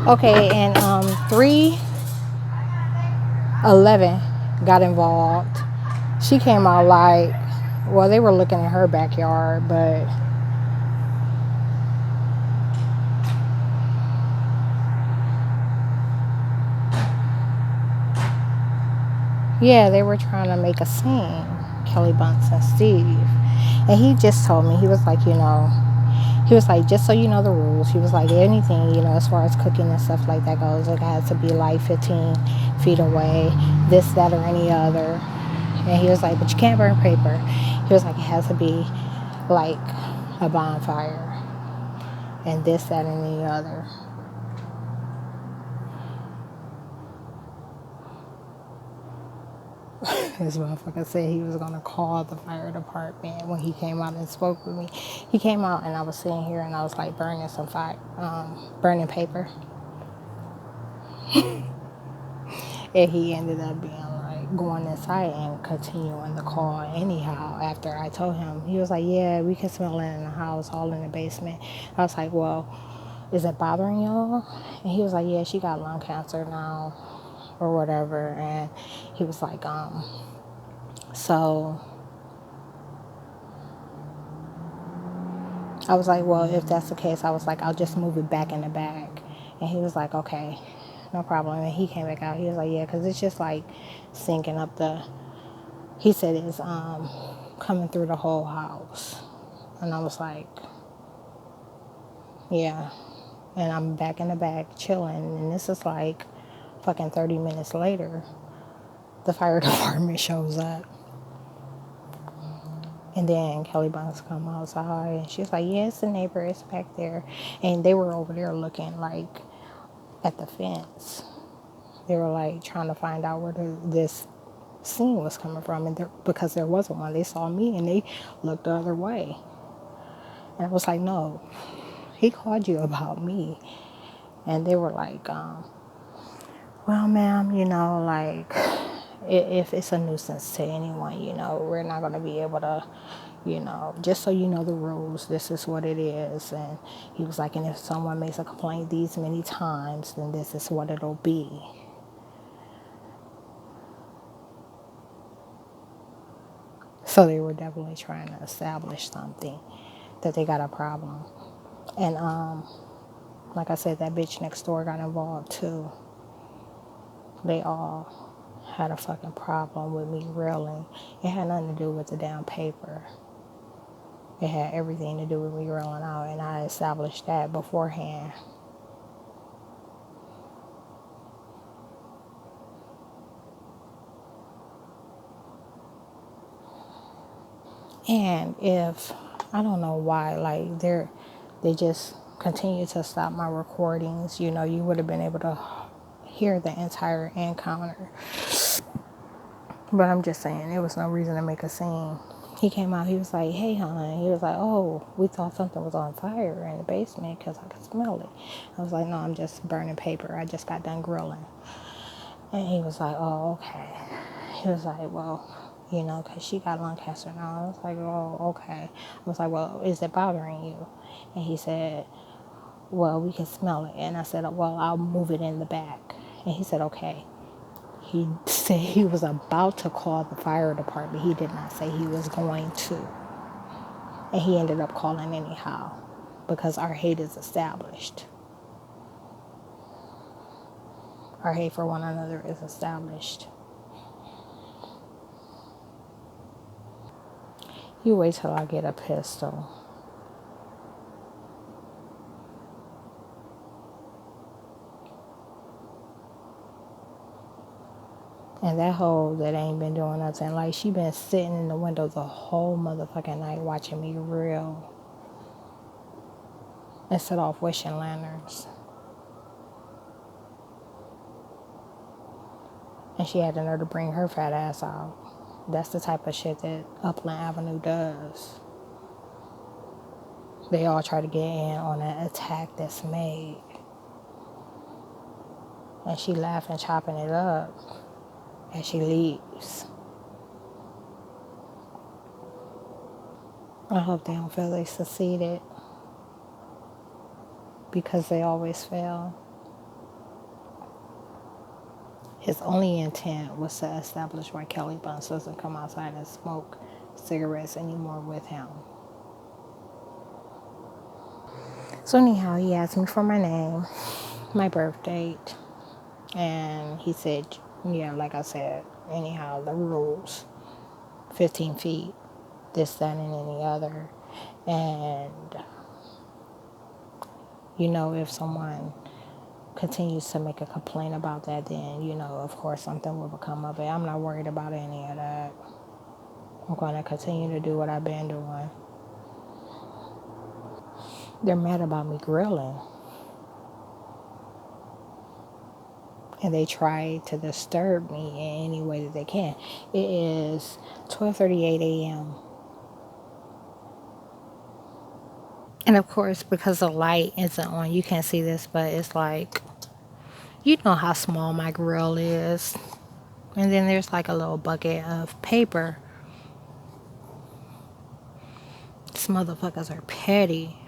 Okay, and 311 got involved. She came out like, well, they were looking in her backyard, but yeah, they were trying to make a scene, Kelly Bunce and Steve. And he just told me, he was like, he was like, just so you know the rules, he was like, anything, as far as cooking and stuff like that goes, it has to be like 15 feet away, this, that, or any other. And he was like, but you can't burn paper. He was like, it has to be like a bonfire and this, that, and the other. This motherfucker said he was gonna call the fire department when he came out and spoke with me. He came out and I was sitting here and I was like burning some burning paper. And he ended up being like going inside and continuing the call anyhow. After I told him, he was like, "Yeah, we can smell it in the house, all in the basement." I was like, "Well, is it bothering y'all?" And he was like, "Yeah, she got lung cancer now, or whatever." And he was like, so I was like, well, if that's the case, I was like, I'll just move it back in the back. And he was like, okay, no problem. And he came back out. He was like, yeah, because it's just like sinking up he said it's coming through the whole house. And I was like, yeah. And I'm back in the back chilling. And this is like fucking 30 minutes later, the fire department shows up. And then Kelly Bunce come outside and she's like, yeah, it's the neighbor, it's back there. And they were over there looking like at the fence. They were like trying to find out where this scene was coming from, and because there wasn't one. They saw me and they looked the other way, and I was like, no, he called you about me. And they were like, well, ma'am, like if it's a nuisance to anyone, we're not going to be able to, just so you know the rules, this is what it is. And he was like, and if someone makes a complaint these many times, then this is what it'll be. So they were definitely trying to establish something, that they got a problem. And like I said, that bitch next door got involved too. They all had a fucking problem with me grilling. It had nothing to do with the damn paper. It had everything to do with me grilling out, and I established that beforehand. And if I don't know why, like they just continue to stop my recordings. You would have been able to hear the entire encounter. But I'm just saying, there was no reason to make a scene. He came out, he was like, hey, hon. He was like, oh, we thought something was on fire in the basement because I could smell it. I was like, no, I'm just burning paper. I just got done grilling. And he was like, oh, okay. He was like, well, because she got lung cancer now. I was like, oh, okay. I was like, well, is it bothering you? And he said, well, we can smell it. And I said, well, I'll move it in the back. And he said, okay. He said he was about to call the fire department. He did not say he was going to. And he ended up calling anyhow because our hate is established. Our hate for one another is established. You wait till I get a pistol. And that hoe that ain't been doing nothing, like she been sitting in the window the whole motherfucking night watching me reel and set off wishing lanterns. And she had the nerve to bring her fat ass out. That's the type of shit that Upland Avenue does. They all try to get in on an attack that's made. And she laughing, chopping it up as she leaves. I hope they don't feel they succeeded because they always fail. His only intent was to establish why Kelly Bunce doesn't come outside and smoke cigarettes anymore with him. So anyhow, he asked me for my name, my birth date, and he said, yeah, like I said, anyhow, the rules, 15 feet, this, that, and any other. And, if someone continues to make a complaint about that, then, of course, something will become of it. I'm not worried about any of that. I'm going to continue to do what I've been doing. They're mad about me grilling. And they try to disturb me in any way that they can. It is 12:38 a.m. And of course, because the light isn't on, you can't see this, but it's like, you know how small my grill is. And then there's like a little bucket of paper. These motherfuckers are petty.